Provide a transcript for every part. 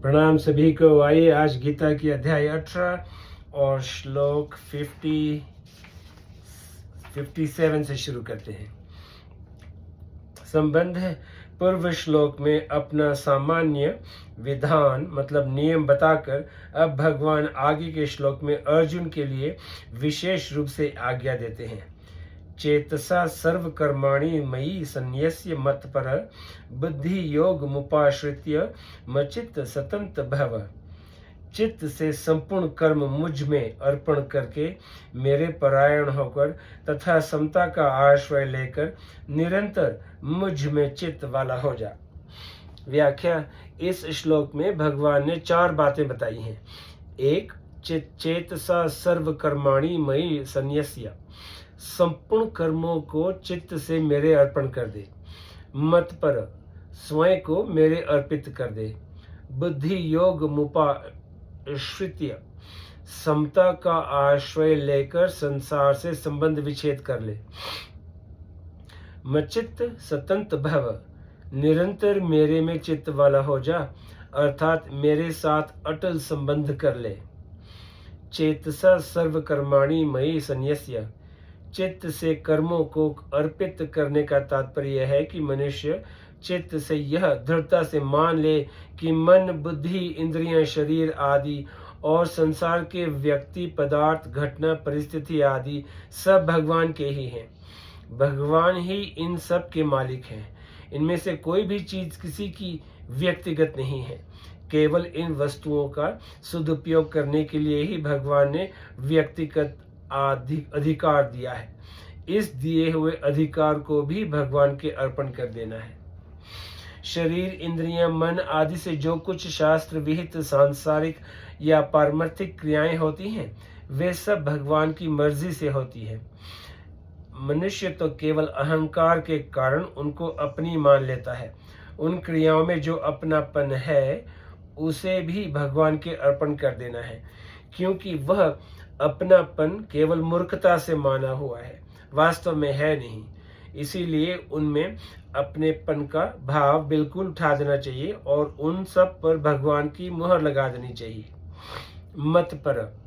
प्रणाम सभी को। आइए आज गीता की अध्याय 18 और श्लोक 57 से शुरू करते हैं। संबंध है। पूर्व श्लोक में अपना सामान्य विधान मतलब नियम बताकर अब भगवान आगे के श्लोक में अर्जुन के लिए विशेष रूप से आज्ञा देते हैं। चेतसा सर्वकर्माणि मयि संन्यस्य मत्परः बुद्धि योग मुपाश्रित्य मचित्त सतंत भव। चित्त से संपूर्ण कर्म मुझ में अर्पण करके मेरे परायण होकर तथा समता का आश्रय लेकर निरंतर मुझ में चित्त वाला हो जा। व्याख्या। इस श्लोक में भगवान ने 4 बातें बताई हैं। 1. चेतसा सर्वकर्माणि मयि संन्यस्य, संपूर्ण कर्मों को चित्त से मेरे अर्पण कर दे। मत पर, स्वयं को मेरे अर्पित कर दे। बुद्धि योग मुपाश्रित्य, समता का आश्रय लेकर संसार से संबंध विच्छेद कर ले। मचित्त सतंत भव, निरंतर मेरे में चित्त वाला हो जा, अर्थात मेरे साथ अटल संबंध कर ले। चेतसा सर्वकर्माणि मयि संन्यस्य, चित्त से कर्मों को अर्पित करने का तात्पर्य है कि मनुष्य चित्त से यह दृढ़ता से मान ले कि मन बुद्धि इंद्रियां शरीर आदि और संसार के व्यक्ति पदार्थ घटना परिस्थिति आदि सब भगवान के ही हैं। भगवान ही इन सब के मालिक हैं। इनमें से कोई भी चीज किसी की व्यक्तिगत नहीं है। केवल इन वस्तुओं का सदुपयोग करने के लिए ही भगवान ने व्यक्तिगत अधिकार दिया है। इस दिए हुए अधिकार को भी भगवान के अर्पण कर देना है। शरीर इंद्रियां मन आदि से जो कुछ शास्त्र विहित सांसारिक या पारमार्थिक क्रियाएं होती हैं वे सब भगवान की मर्जी से होती है। मनुष्य तो केवल अहंकार के कारण उनको अपनी मान लेता है। उन क्रियाओं में जो अपनापन है उसे भी भगवान के अर्पण कर देना है, क्योंकि वह अपनापन केवल मूर्खता से माना हुआ है, वास्तव में है नहीं। इसीलिए उनमें अपनेपन का भाव बिल्कुल उठा देना चाहिए और उन सब पर भगवान की मुहर लगा देनी चाहिए। मत पर,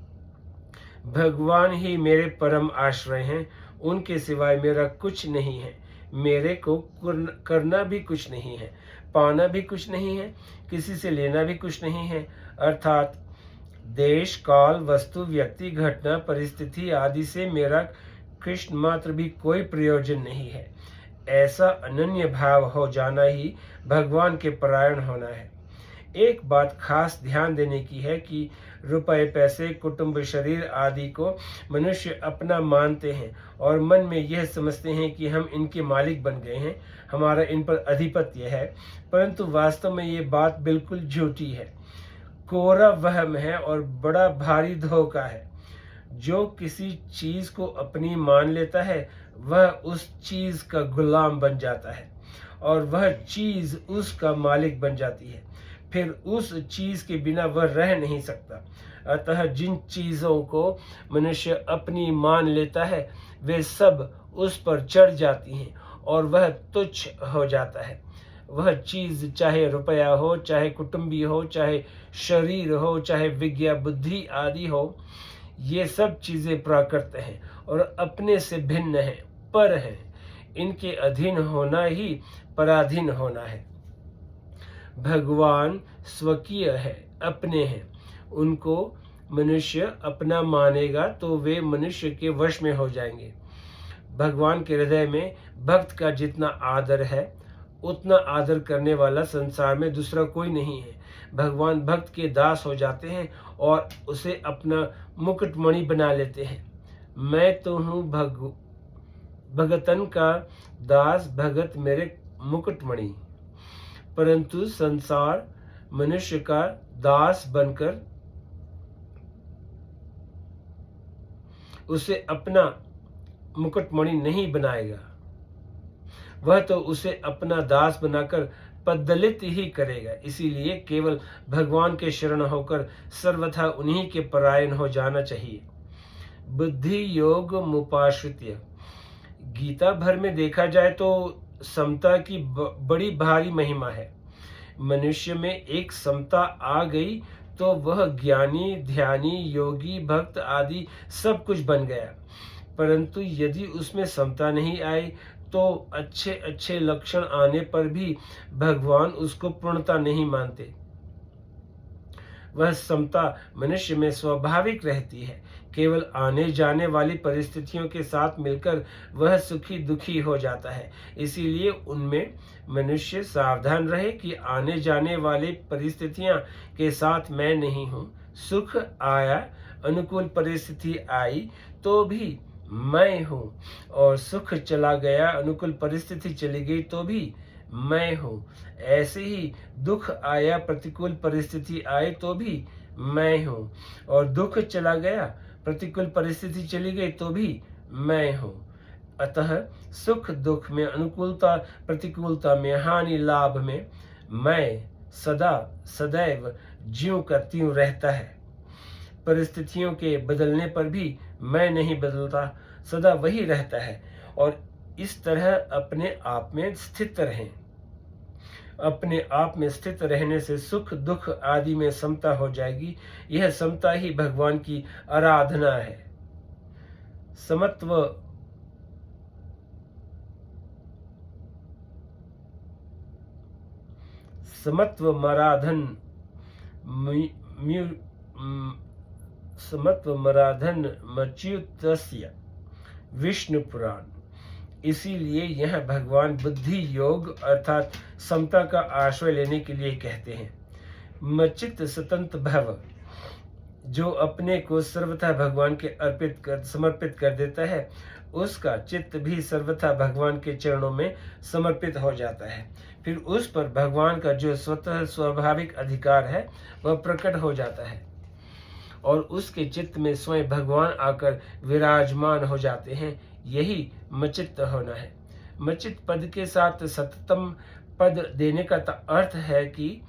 भगवान ही मेरे परम आश्रय हैं। उनके सिवाय मेरा कुछ नहीं है। मेरे को करना भी कुछ नहीं है, पाना भी कुछ नहीं है, किसी से लेना भी कुछ नहीं है। अर्थात देश काल वस्तु व्यक्ति घटना परिस्थिति आदि से मेरा कृष्ण मात्र भी कोई प्रयोजन नहीं है। ऐसा अनन्य भाव हो जाना ही भगवान के परायण होना है। एक बात खास ध्यान देने की है कि रुपए पैसे कुटुंब शरीर आदि को मनुष्य अपना मानते हैं और मन में यह समझते हैं कि हम इनके मालिक बन गए हैं, हमारा इन पर अधिपत्य है, परंतु वास्तव में ये बात बिल्कुल झूठी है, कोरा वहम है और बड़ा भारी धोखा है। जो किसी चीज को अपनी मान लेता है वह उस चीज का गुलाम बन जाता है और वह चीज उसका मालिक बन जाती है। फिर उस चीज के बिना वह रह नहीं सकता। अतः जिन चीजों को मनुष्य अपनी मान लेता है वे सब उस पर चढ़ जाती हैं और वह तुच्छ हो जाता है। वह चीज चाहे रुपया हो, चाहे कुटुंबी हो, चाहे शरीर हो, चाहे विज्ञा बुद्धि आदि हो, ये सब चीजें प्राकृत हैं और अपने से भिन्न हैं, पर हैं। इनके अधीन होना ही पराधीन होना है। भगवान स्वकीय है, अपने हैं। उनको मनुष्य अपना मानेगा तो वे मनुष्य के वश में हो जाएंगे। भगवान के हृदय में भक्त का जितना आदर है उतना आदर करने वाला संसार में दूसरा कोई नहीं है। भगवान भक्त के दास हो जाते हैं और उसे अपना मुकुटमणि बना लेते हैं। मैं तो हूँ भगतन का दास, भगत मेरे मुकुटमणि। परंतु संसार मनुष्य का दास बनकर उसे अपना मुकुटमणि नहीं बनाएगा, वह तो उसे अपना दास बनाकर पददलित ही करेगा। इसीलिए केवल भगवान के शरण होकर सर्वथा उन्हीं के परायण हो जाना चाहिए। बुद्धि योग मुपाश्रित्य, गीता भर में देखा जाए तो समता की बड़ी भारी महिमा है। मनुष्य में एक समता आ गई तो वह ज्ञानी, ध्यानी, योगी, भक्त आदि सब कुछ बन गया। परंतु यदि उसमें समता नहीं आई तो अच्छे अच्छे लक्षण आने पर भी भगवान उसको पूर्णता नहीं मानते। वह समता मनुष्य में स्वाभाविक रहती है। केवल आने जाने वाली परिस्थितियों के साथ मिलकर वह सुखी दुखी हो जाता है। इसीलिए उनमें मनुष्य सावधान रहे कि आने जाने वाली परिस्थितियां के साथ मैं नहीं हूँ। सुख आया, अनुकूल परिस्थिति आई तो भी मैं हूँ, और सुख चला गया, अनुकूल परिस्थिति चली गई तो भी मैं हूँ। ऐसे ही दुख आया, प्रतिकूल परिस्थिति आई तो भी मैं हूँ, और दुख चला गया, प्रतिकूल परिस्थिति चली गई तो भी मैं हूँ। अतः सुख दुख में, अनुकूलता प्रतिकूलता में, हानि लाभ में मैं सदा सदैव ज्यों का त्यों रहता है। परिस्थितियों के बदलने पर भी मैं नहीं बदलता, सदा वही रहता है। और इस तरह अपने आप में स्थित रहें। अपने आप में स्थित रहने से सुख दुख आदि में समता हो जाएगी। यह समता ही भगवान की आराधना है। समत्व समत्व मराधन समत्व मराधन मच्युतस्य विष्णु पुराण। इसीलिए यह भगवान बुद्धि योग अर्थात समता का आश्रय लेने के लिए कहते हैं। मच्चित स्वतंत्र भव, जो अपने को सर्वथा भगवान के समर्पित कर देता है, उसका चित्त भी सर्वथा भगवान के चरणों में समर्पित हो जाता है। फिर उस पर भगवान का जो स्वतः स्वाभाविक अधिकार है वह प्रकट हो जाता है, और उसके चित्त में स्वयं भगवान आकर विराजमान हो जाते हैं। यही मचित्त होना है। मचित पद के साथ सततम पद देने का अर्थ है कि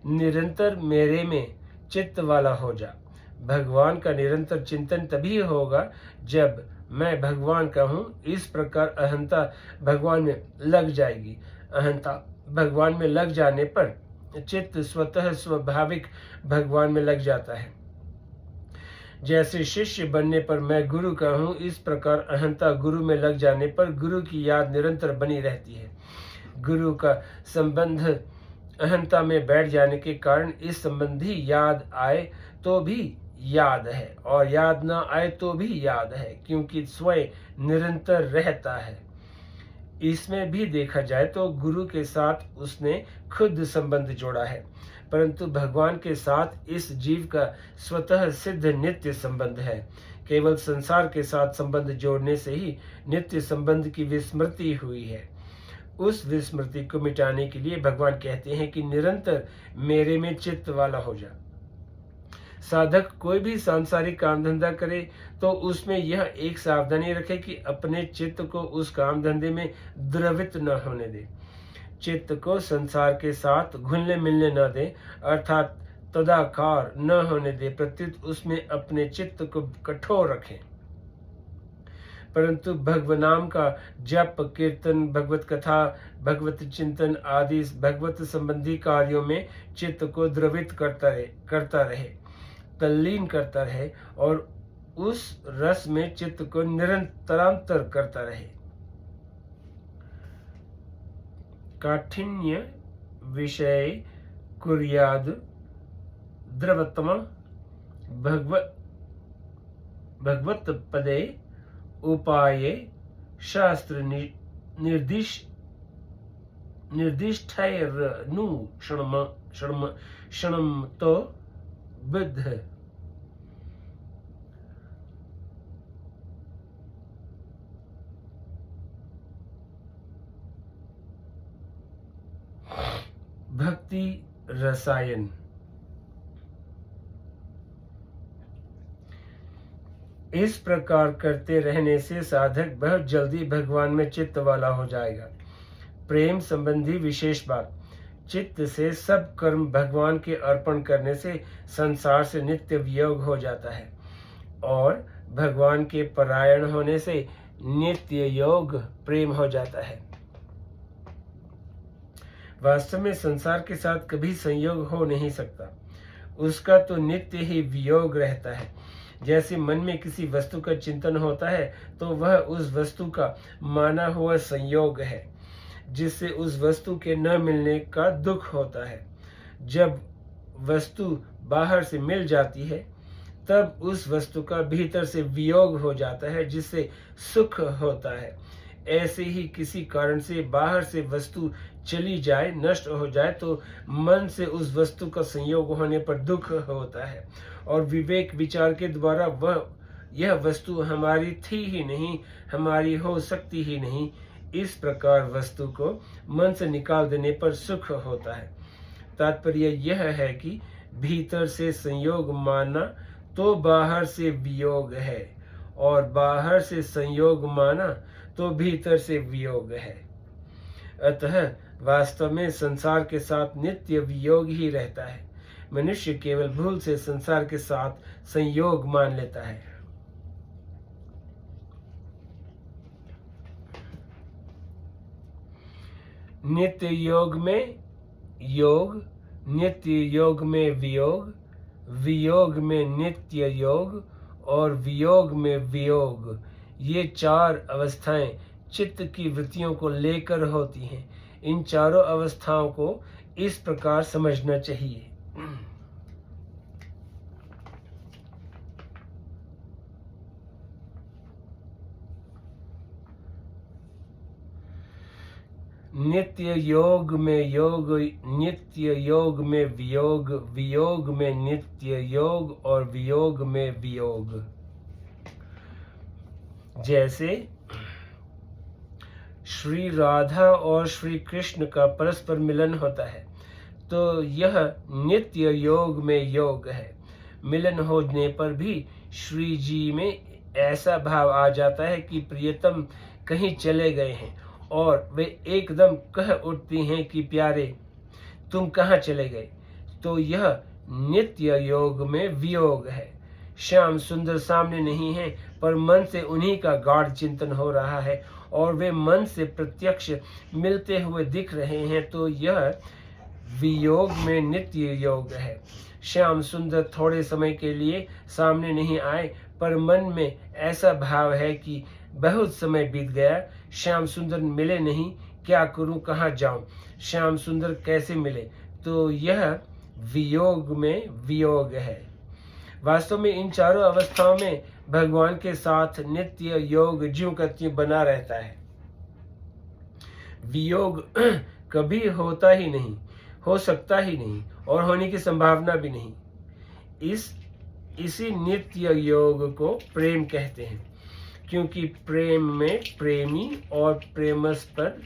निरंतर मेरे में चित्त वाला हो जा। भगवान का निरंतर चिंतन तभी होगा जब मैं भगवान का हूँ। इस प्रकार अहंता भगवान में लग जाएगी। अहंता भगवान में लग जाने पर चित्त स्वतः स्वाभाविक भगवान में लग जाता है। जैसे शिष्य बनने पर मैं गुरु का हूँ, इस प्रकार अहंता गुरु में लग जाने पर गुरु की याद निरंतर बनी रहती है। गुरु का संबंध अहंता में बैठ जाने के कारण इस संबंधी याद आए तो भी याद है, और याद ना आए तो भी याद है, क्योंकि स्वयं निरंतर रहता है। इसमें भी देखा जाए तो गुरु के साथ उसने खुद संबंध जोड़ा है, परंतु भगवान के साथ इस जीव का स्वतः सिद्ध नित्य संबंध है। केवल संसार के साथ संबंध जोड़ने से ही नित्य संबंध की विस्मृति हुई है। उस विस्मृति को मिटाने के लिए भगवान कहते हैं कि निरंतर मेरे में चित्त वाला हो जा। साधक कोई भी सांसारिक काम धंधा करे तो उसमें यह एक सावधानी रखे कि अपने चित्त को उस काम धंधे में द्रवित न होने दे। चित्त को संसार के साथ घुलने मिलने न दे, अर्थात तदाकार न होने दे, प्रत्युत उसमें अपने चित्त को कठोर रखें। परंतु भगवनाम का जप, कीर्तन, भगवत कथा, भगवत चिंतन आदि भगवत संबंधी कार्यों में चित्त को द्रवित करता रहे, तल्लीन करता रहे, और उस रस में चित्त को निरंतरांतर करता रहे। काठिन्य विषय कुर्याद द्रवतम भगवत पदे उपाये शास्त्र निर्दिष्टैर्नु क्षणम तो बुद्ध। भक्ति रसायन। इस प्रकार करते रहने से साधक बहुत जल्दी भगवान में चित्त वाला हो जाएगा। प्रेम संबंधी विशेष बात, चित्त से सब कर्म भगवान के अर्पण करने से संसार से नित्य वियोग हो जाता है, और भगवान के परायण होने से नित्य योग प्रेम हो जाता है। वास्तव में संसार के साथ कभी संयोग हो नहीं सकता, उसका तो नित्य ही वियोग रहता है। जैसे मन में किसी वस्तु का चिंतन होता है तो वह उस वस्तु का माना हुआ संयोग है, जिससे उस वस्तु के न मिलने का दुख होता है। जब वस्तु बाहर से मिल जाती है तब उस वस्तु का भीतर से वियोग हो जाता है, जिससे सुख होता है। ऐसे ही किसी कारण से बाहर से वस्तु चली जाए, नष्ट हो जाए, तो मन से उस वस्तु का संयोग होने पर दुख होता है, और विवेक विचार के द्वारा यह वस्तु हमारी थी ही नहीं, हमारी हो सकती ही नहीं, इस प्रकार वस्तु को मन से निकाल देने पर सुख होता है। तात्पर्य यह है कि भीतर से संयोग माना तो बाहर से वियोग है, और बाहर से संयोग माना तो भीतर से वियोग है। अतः वास्तव में संसार के साथ नित्य वियोग ही रहता है। मनुष्य केवल भूल से संसार के साथ संयोग मान लेता है। नित्य योग में योग, नित्य योग में वियोग, वियोग में नित्य योग, और वियोग में वियोग, ये चार अवस्थाएं चित्त की वृत्तियों को लेकर होती हैं। इन चारों अवस्थाओं को इस प्रकार समझना चाहिए। नित्य योग में योग, नित्य योग में वियोग, वियोग में नित्य योग, और वियोग में वियोग। जैसे श्री राधा और श्री कृष्ण का परस्पर मिलन होता है तो यह नित्य योग में योग है। मिलन होने पर भी श्री जी में ऐसा भाव आ जाता है कि प्रियतम कहीं चले गए हैं, और वे एकदम कह उठती हैं कि प्यारे तुम कहाँ चले गए। तो यह नित्य योग में वियोग है। श्याम सुंदर सामने नहीं है, पर मन से उन्हीं का गाढ़ चिंतन हो रहा है, और वे मन से प्रत्यक्ष मिलते हुए दिख रहे हैं, तो यह वियोग में नित्य योग है। श्याम सुंदर थोड़े समय के लिए सामने नहीं आए, पर मन में ऐसा भाव है कि बहुत समय बीत गया, श्याम सुंदर मिले नहीं, क्या करूं, कहाँ जाऊं, श्याम सुंदर कैसे मिले, तो यह वियोग में वियोग है। वास्तव में इन चारों अवस्थाओं में भगवान के साथ नित्य योग ज्यों का त्यों बना रहता है। वियोग कभी होता ही नहीं, हो सकता ही नहीं, और होने की संभावना भी नहीं। इसी नित्य योग को प्रेम कहते हैं, क्योंकि प्रेम में प्रेमी और प्रेमस्पद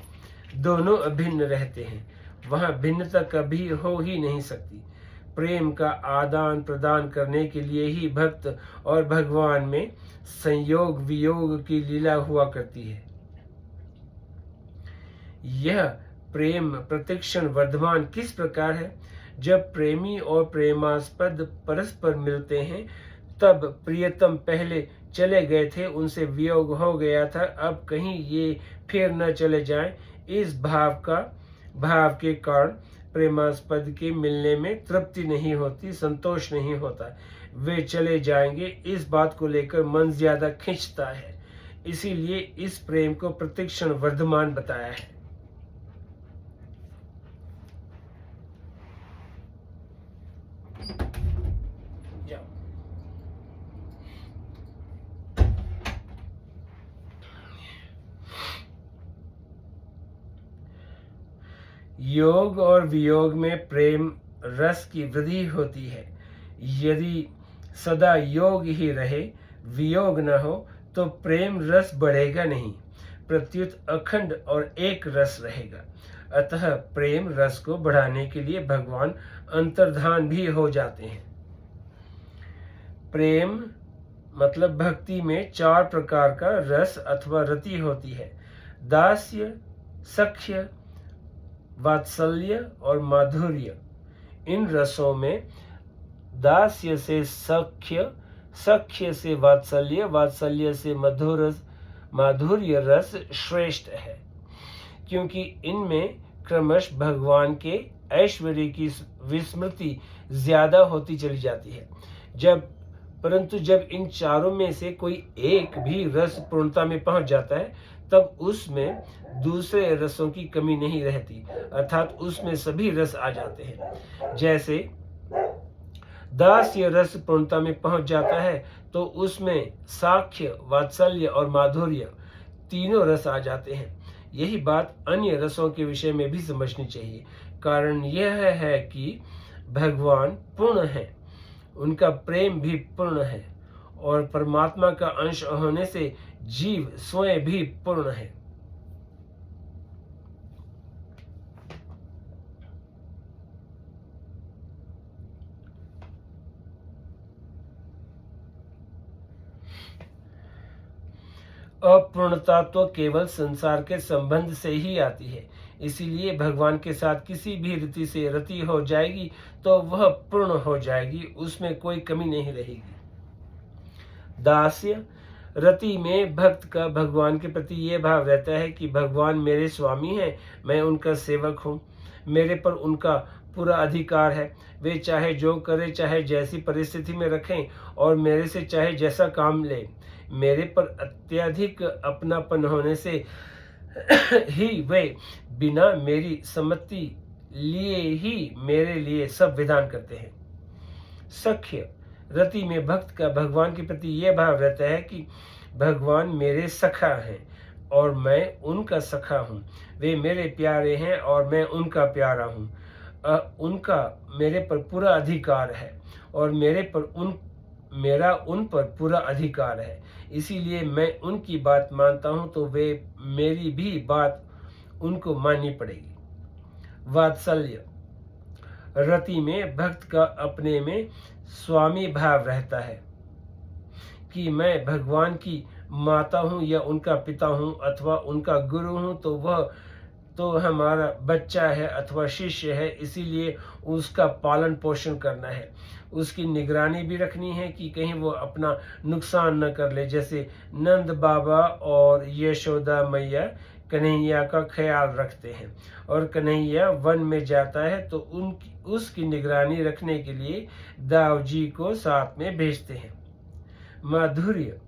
दोनों अभिन्न रहते हैं। वहाँ भिन्नता कभी हो ही नहीं सकती। प्रेम का आदान प्रदान करने के लिए ही भक्त और भगवान में संयोग वियोग की लीला हुआ करती है। यह प्रेम प्रतिक्षण वर्धमान किस प्रकार है? जब प्रेमी और प्रेमास्पद परस्पर मिलते हैं तब प्रियतम पहले चले गए थे, उनसे वियोग हो गया था, अब कहीं ये फिर न चले जाएं, इस भाव के कारण प्रेमास्पद के मिलने में तृप्ति नहीं होती, संतोष नहीं होता। वे चले जाएंगे, इस बात को लेकर मन ज्यादा खींचता है। इसीलिए इस प्रेम को प्रतिक्षण वर्धमान बताया है। योग और वियोग में प्रेम रस की वृद्धि होती है। यदि सदा योग ही रहे, वियोग न हो, तो प्रेम रस बढ़ेगा नहीं, प्रत्युत अखंड और एक रस रहेगा। अतः प्रेम रस को बढ़ाने के लिए भगवान अंतर्धान भी हो जाते हैं। प्रेम मतलब भक्ति में 4 प्रकार का रस अथवा रति होती है। दास्य, सख्य, वात्सल्य और माधुर्य। इन रसों में दास्य से सख्य, सख्य से वात्सल्य, वात्सल्य से माधुर्य रस श्रेष्ठ है, क्योंकि इनमें क्रमश भगवान के ऐश्वर्य की विस्मृति ज्यादा होती चली जाती है। परंतु जब इन चारों में से कोई एक भी रस पूर्णता में पहुंच जाता है, तब उसमें दूसरे रसों की कमी नहीं रहती, अर्थात उसमें सभी रस आ जाते हैं। जैसे दास्य रस पूर्णता में पहुंच जाता है तो उसमें साख्य, वात्सल्य और माधुर्य तीनों रस आ जाते हैं। यही बात अन्य रसों के विषय में भी समझनी चाहिए। कारण यह है कि भगवान पूर्ण है, उनका प्रेम भी पूर्ण है, और परमात्मा का अंश होने से जीव स्वयं भी पूर्ण है। अपूर्णता तो केवल संसार के संबंध से ही आती है। इसीलिए भगवान के साथ किसी भी रीति से रति हो जाएगी तो वह पूर्ण हो जाएगी, उसमें कोई कमी नहीं रहेगी। दास्य रति में भक्त का भगवान के प्रति यह भाव रहता है कि भगवान मेरे स्वामी हैं, मैं उनका सेवक हूँ, मेरे पर उनका पूरा अधिकार है, वे चाहे जो करे, चाहे जैसी परिस्थिति में रखें, और मेरे से चाहे जैसा काम ले। मेरे पर अत्यधिक अपनापन होने से ही वे बिना मेरी सम्मति लिए ही मेरे लिए सब विधान करते हैं। सख्य रति में भक्त का भगवान के प्रति यह भाव रहता है कि भगवान मेरे सखा हैं और मैं उनका सखा हूँ, वे मेरे प्यारे हैं और मैं उनका प्यारा हूँ। उनका मेरे पर पूरा अधिकार है और मेरा उन पर पूरा अधिकार है। इसीलिए मैं उनकी बात मानता हूँ तो वे मेरी भी बात उनको माननी पड़ेगी। वात्सल्य रति में भक्त का अपने में स्वामी भाव रहता है कि मैं भगवान की माता हूँ या उनका पिता हूँ अथवा उनका गुरु हूँ, तो वह तो हमारा बच्चा है अथवा शिष्य है, इसीलिए उसका पालन पोषण करना है, उसकी निगरानी भी रखनी है कि कहीं वो अपना नुकसान न कर ले। जैसे नंद बाबा और यशोदा मैया कन्हैया का ख्याल रखते हैं, और कन्हैया वन में जाता है तो उसकी निगरानी रखने के लिए दाऊ जी को साथ में भेजते हैं। माधुर्य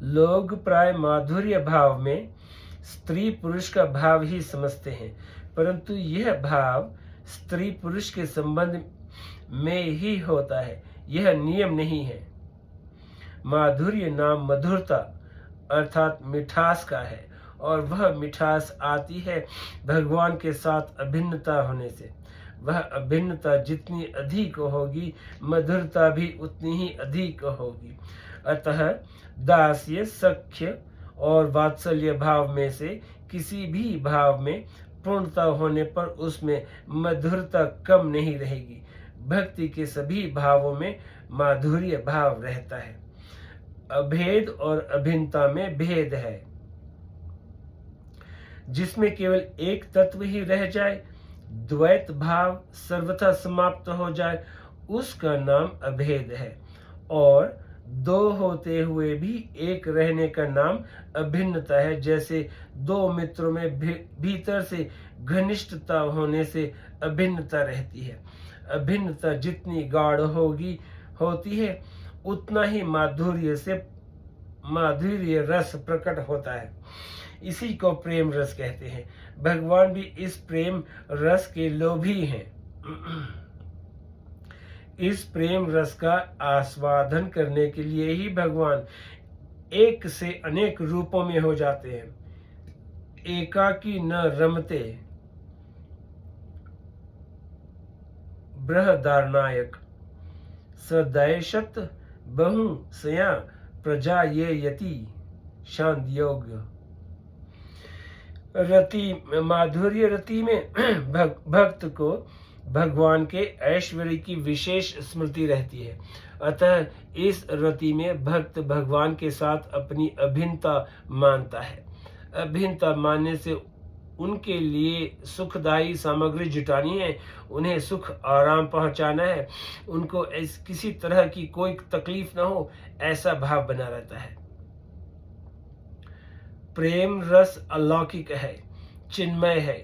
लोग प्राय माधुर्य भाव में स्त्री पुरुष का भाव ही समझते हैं, परंतु यह भाव स्त्री पुरुष के संबंध में ही होता है, यह नियम नहीं है। माधुर्य नाम मधुरता अर्थात मिठास का है, और वह मिठास आती है भगवान के साथ अभिन्नता होने से। वह अभिन्नता जितनी अधिक होगी, मधुरता भी उतनी ही अधिक होगी। अतः दास्य, सख्य और वात्सल्य भाव में से किसी भी भाव में पूर्णता होने पर उसमें मधुरता कम नहीं रहेगी। भक्ति के सभी भावों में माधुर्य भाव रहता है। अभेद और अभिन्नता में भेद है। जिसमें केवल एक तत्व ही रह जाए, द्वैत भाव सर्वथा समाप्त हो जाए, उसका नाम अभेद है। और दो होते हुए भी एक रहने का नाम अभिन्नता है। जैसे दो मित्रों में भीतर से घनिष्ठता होने से अभिन्नता रहती है। अभिन्नता जितनी गाढ़ होती है उतना ही माधुर्य रस प्रकट होता है। इसी को प्रेम रस कहते हैं। भगवान भी इस प्रेम रस के लोभी हैं। इस प्रेम रस का आस्वादन करने के लिए ही भगवान एक से अनेक रूपों में हो जाते हैं। एकाकी न रमते बृहदारणायक सदैशत बहु सया प्रजा ये यति शांत योग्य। माधुर्य रति में भक्त को भगवान के ऐश्वर्य की विशेष स्मृति रहती है। अतः इस रति में भक्त भगवान के साथ अपनी अभिन्नता मानता है। अभिन्नता मानने से उनके लिए सुखदायी सामग्री जुटानी है, उन्हें सुख आराम पहुंचाना है, उनको किसी तरह की कोई तकलीफ न हो, ऐसा भाव बना रहता है। प्रेम रस अलौकिक है, चिन्मय है।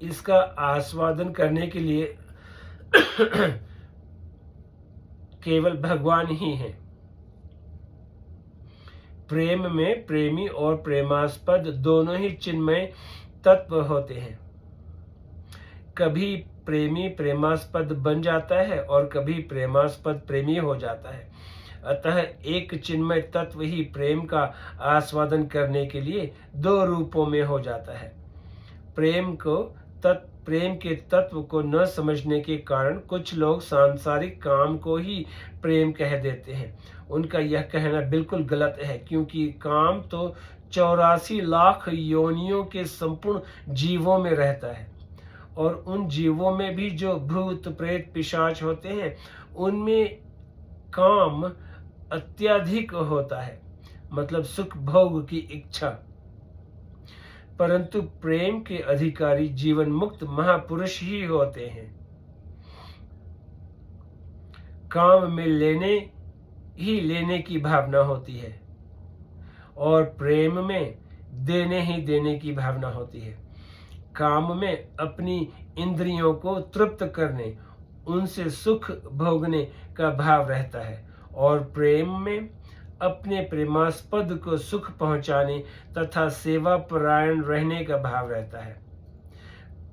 इसका आस्वादन करने के लिए केवल भगवान ही हैं। प्रेम में प्रेमी और प्रेमास्पद दोनों ही चिन्मय तत्व होते हैं। कभी प्रेमी प्रेमास्पद बन जाता है और कभी प्रेमास्पद प्रेमी हो जाता है। अतः एक चिन्मय तत्व ही प्रेम का आस्वादन करने के लिए दो रूपों में हो जाता है। प्रेम के तत्व को न समझने के कारण कुछ लोग सांसारिक काम को ही प्रेम कह देते हैं। उनका यह कहना बिल्कुल गलत है, क्योंकि काम तो 84 लाख योनियों के संपूर्ण जीवों में रहता है, और उन जीवों में भी जो भूत प्रेत पिशाच होते हैं उनमें काम अत्यधिक होता है, मतलब सुख भोग की इच्छा। परंतु प्रेम के अधिकारी जीवन मुक्त महापुरुष ही होते हैं। काम में लेने की भावना होती है और प्रेम में देने की भावना होती है। काम में अपनी इंद्रियों को तृप्त करने, उनसे सुख भोगने का भाव रहता है, और प्रेम में अपने प्रेमास्पद को सुख पहुंचाने तथा सेवा परायण रहने का भाव रहता है।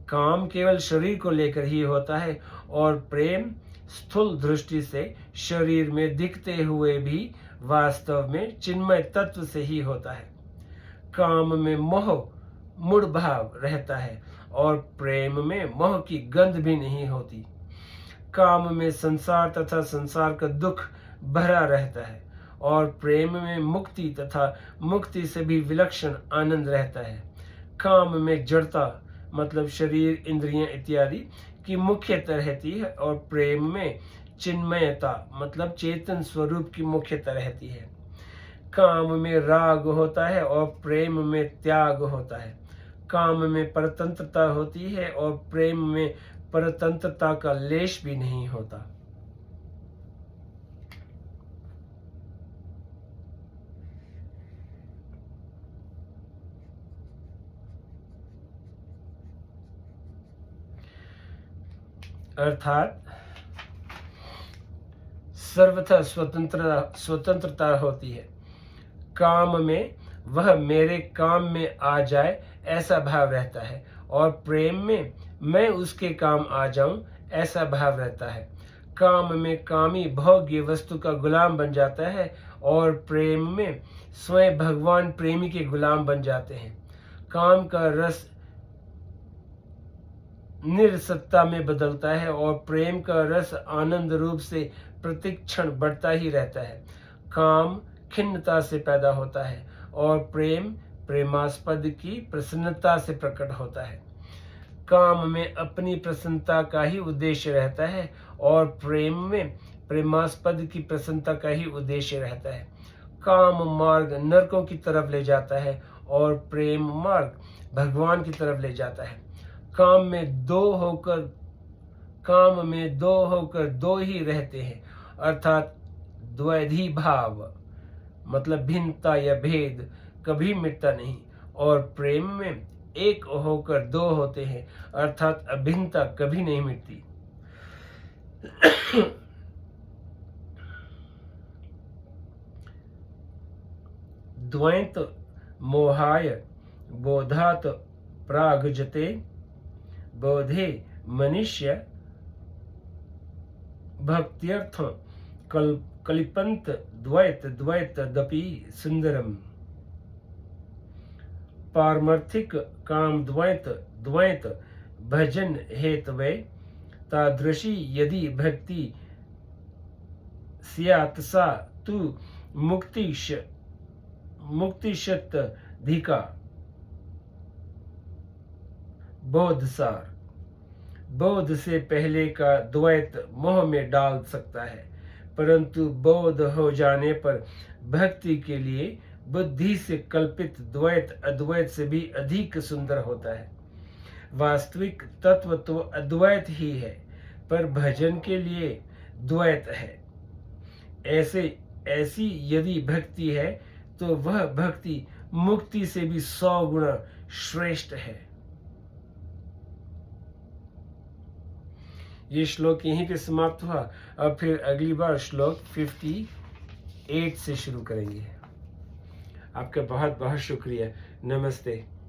काम केवल शरीर को लेकर ही होता है, और प्रेम स्थूल दृष्टि से शरीर में दिखते हुए भी वास्तव में चिन्मय तत्व से ही होता है। काम में मोह मूढ़ भाव रहता है और प्रेम में मोह की गंध भी नहीं होती। काम में संसार तथा संसार का दुख भरा रहता है, और प्रेम में मुक्ति तथा मुक्ति से भी विलक्षण आनंद रहता है। काम में जड़ता मतलब शरीर इंद्रियां इत्यादि की मुख्यता रहती है, और प्रेम में चिन्मयता मतलब चेतन स्वरूप की मुख्यता रहती है। काम में राग होता है और प्रेम में त्याग होता है। काम में परतंत्रता होती है और प्रेम में परतंत्रता का लेश भी नहीं होता। अर्थात सर्वथा स्वतंत्रता होती है। काम में वह मेरे काम में आ जाए ऐसा भाव रहता है, और प्रेम में मैं उसके काम आ जाऊं ऐसा भाव रहता है। काम में कामी भोग्य वस्तु का गुलाम बन जाता है, और प्रेम में स्वयं भगवान प्रेमी के गुलाम बन जाते हैं। काम का रस निरसत्ता में बदलता है, और प्रेम का रस आनंद रूप से प्रतिक्षण बढ़ता ही रहता है। काम खिन्नता से पैदा होता है, और प्रेम प्रेमास्पद की प्रसन्नता से प्रकट होता है। काम में अपनी प्रसन्नता का ही उद्देश्य रहता है, और प्रेम में प्रेमास्पद की प्रसन्नता का ही उद्देश्य रहता है। काम मार्ग नरकों की तरफ ले जाता है, और प्रेम मार्ग भगवान की तरफ ले जाता है। काम में दो होकर दो ही रहते हैं, अर्थात द्वैधी भाव मतलब भिन्नता या भेद कभी मिटता नहीं, और प्रेम में एक होकर दो होते हैं, अर्थात अभिन्नता कभी नहीं मिटती। द्वैत मोहाय बोधात प्रागजते बोधे मनुष्य भक्त्यर्थ कलिपंत द्वैत दपि सुंदरम। पारमार्थिक काम द्वैत भजन हेतवे तादृशी यदि भक्ति स्यात् सा तु मुक्तिशतधिका बोधसार। बोध से पहले का द्वैत मोह में डाल सकता है, परंतु बोध हो जाने पर भक्ति के लिए बुद्धि से कल्पित द्वैत अद्वैत से भी अधिक सुंदर होता है। वास्तविक तत्व तो अद्वैत ही है, पर भजन के लिए द्वैत है। ऐसी यदि भक्ति है तो वह भक्ति मुक्ति से भी 100 गुना श्रेष्ठ है। ये श्लोक यहीं पे समाप्त हुआ। अब फिर अगली बार श्लोक 58 से शुरू करेंगे। आपका बहुत बहुत शुक्रिया। नमस्ते।